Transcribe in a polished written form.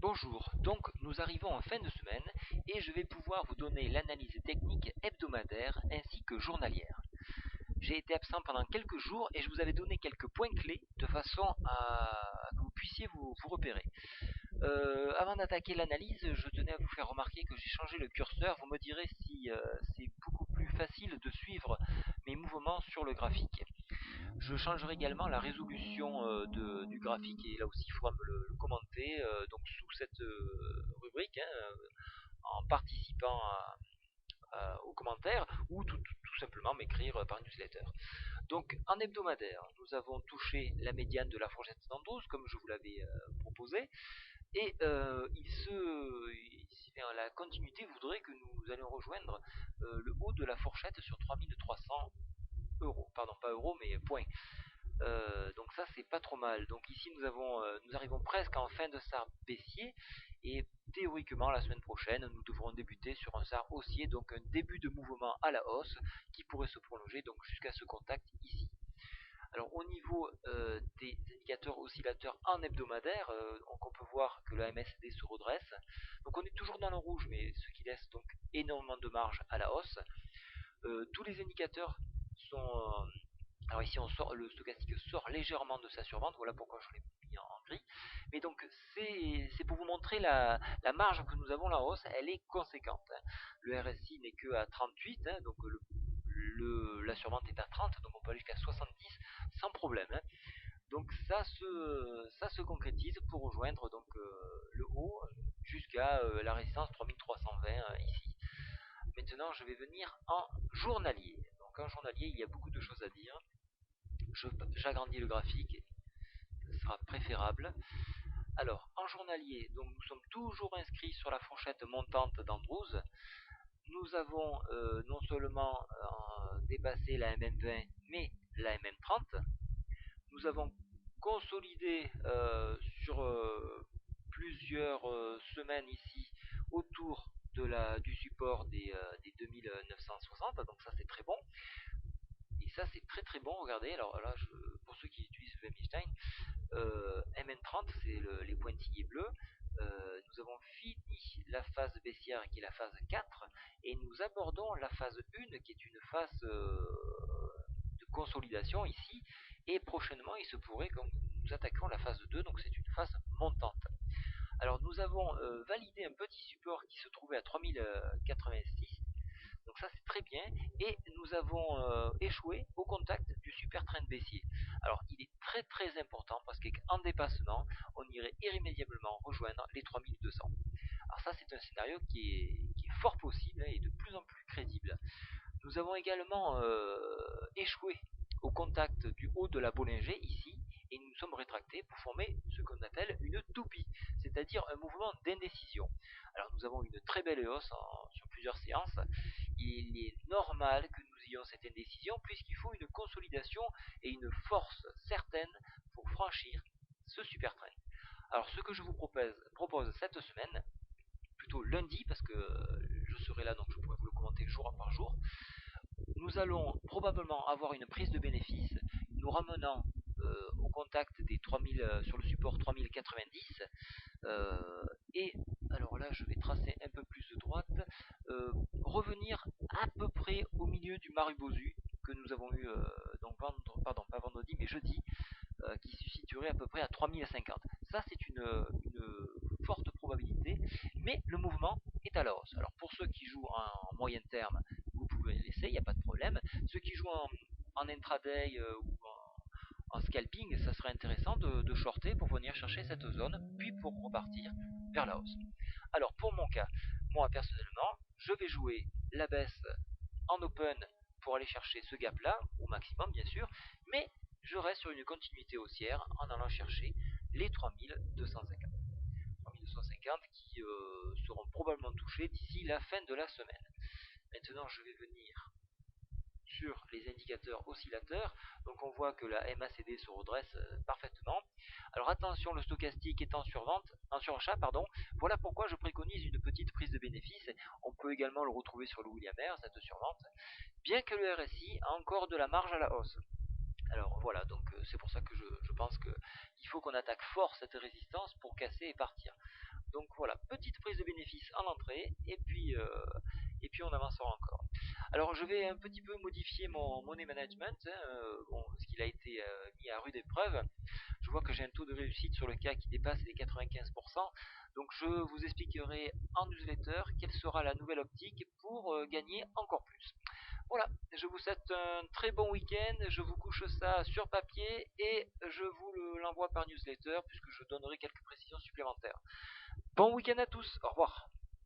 Bonjour, donc nous arrivons en fin de semaine et je vais pouvoir vous donner l'analyse technique hebdomadaire ainsi que journalière. J'ai été absent pendant quelques jours et je vous avais donné quelques points clés de façon à que vous puissiez vous repérer. Avant d'attaquer l'analyse, je tenais à vous faire remarquer que j'ai changé le curseur. Vous me direz si c'est beaucoup plus facile de suivre mes mouvements sur le graphique. Je changerai également la résolution du graphique et là aussi il faudra me le commenter donc sous cette rubrique en participant aux commentaires ou tout simplement m'écrire par newsletter. Donc en hebdomadaire, nous avons touché la médiane de la fourchette 112 comme je vous l'avais proposé et la continuité voudrait que nous allions rejoindre le haut de la fourchette sur 3300 euros, pardon pas euros mais points. Donc ça c'est pas trop mal. Donc ici nous arrivons presque en fin de SAR baissier et théoriquement la semaine prochaine nous devrons débuter sur un SAR haussier, donc un début de mouvement à la hausse qui pourrait se prolonger donc jusqu'à ce contact ici. Alors au niveau des indicateurs oscillateurs en hebdomadaire, donc on peut voir que la MACD se redresse. Donc on est toujours dans le rouge mais ce qui laisse donc énormément de marge à la hausse. Tous les indicateurs sont alors ici le stochastique sort légèrement de sa survente, voilà pourquoi je l'ai mis en gris. Mais donc c'est pour vous montrer la marge que nous avons la hausse, elle est conséquente. Le RSI n'est que à 38, donc la survente est à 30, donc on peut aller jusqu'à 70 sans problème. Donc ça se concrétise pour rejoindre donc le haut jusqu'à la résistance 3320 ici. Maintenant je vais venir en journalier. Donc en journalier il y a beaucoup de choses à dire. J'agrandis le graphique, ce sera préférable. Alors, en journalier, donc nous sommes toujours inscrits sur la fourchette montante d'Andrews. Nous avons non seulement dépassé la MM20, mais la MM30. Nous avons consolidé sur plusieurs semaines ici autour du support des 2960, donc ça c'est très bon. Et ça c'est très bon, regardez, alors là pour ceux qui utilisent Weinstein, MN30 c'est les pointillés bleus. Nous avons fini la phase baissière qui est la phase 4 et nous abordons la phase 1 qui est une phase de consolidation ici, et prochainement il se pourrait que nous attaquions la phase 2, donc c'est une phase montante. Alors nous avons validé un petit support qui se trouvait à 3086. Donc ça c'est très bien, et nous avons échoué au contact du super trend baissier. Alors il est très important parce qu'en dépassement, on irait irrémédiablement rejoindre les 3200. Alors ça c'est un scénario qui est fort possible et de plus en plus crédible. Nous avons également échoué au contact du haut de la Bollinger ici, et nous nous sommes rétractés pour former ce qu'on appelle une toupie, c'est-à-dire un mouvement d'indécision. Alors nous avons une très belle hausse sur plusieurs séances. Il est normal que nous ayons cette indécision puisqu'il faut une consolidation et une force certaine pour franchir ce super trend. Alors ce que je vous propose cette semaine, plutôt lundi parce que je serai là donc je pourrai vous le commenter jour par jour, nous allons probablement avoir une prise de bénéfice, nous ramenant au contact des 3000 sur le support 3090 et alors là je vais tracer un peu plus de droite, revenir à peu près au milieu du Marubozu que nous avons eu donc pas vendredi mais jeudi, qui se situerait à peu près à 3050. Ça c'est une forte probabilité, mais le mouvement est à la hausse. Alors pour ceux qui jouent en moyen terme, vous pouvez le laisser, il n'y a pas de problème. Ceux qui jouent en intraday ou en scalping, ça serait intéressant de shorter pour venir chercher cette zone, puis pour repartir vers la hausse. Alors pour mon cas, moi personnellement, je vais jouer la baisse en open pour aller chercher ce gap là, au maximum bien sûr, mais je reste sur une continuité haussière en allant chercher les 3250. 3250 qui seront probablement touchés d'ici la fin de la semaine. Maintenant je vais venir sur les indicateurs oscillateurs, donc on voit que la MACD se redresse parfaitement. Alors attention, le stochastique est en surachat, voilà pourquoi je préconise une petite prise de bénéfice. On peut également le retrouver sur le Williams, cette survente, bien que le RSI a encore de la marge à la hausse. Alors voilà, donc c'est pour ça que je pense qu'il faut qu'on attaque fort cette résistance pour casser et partir. Donc voilà, petite prise de bénéfice en entrée, et puis on avancera encore. Alors je vais un petit peu modifier mon money management, parce qu'il a été mis à rude épreuve. Je vois que j'ai un taux de réussite sur le cas qui dépasse les 95%. Donc je vous expliquerai en newsletter quelle sera la nouvelle optique pour gagner encore plus. Voilà, je vous souhaite un très bon week-end, je vous couche ça sur papier et je vous l'envoie par newsletter puisque je donnerai quelques précisions supplémentaires. Bon week-end à tous, au revoir.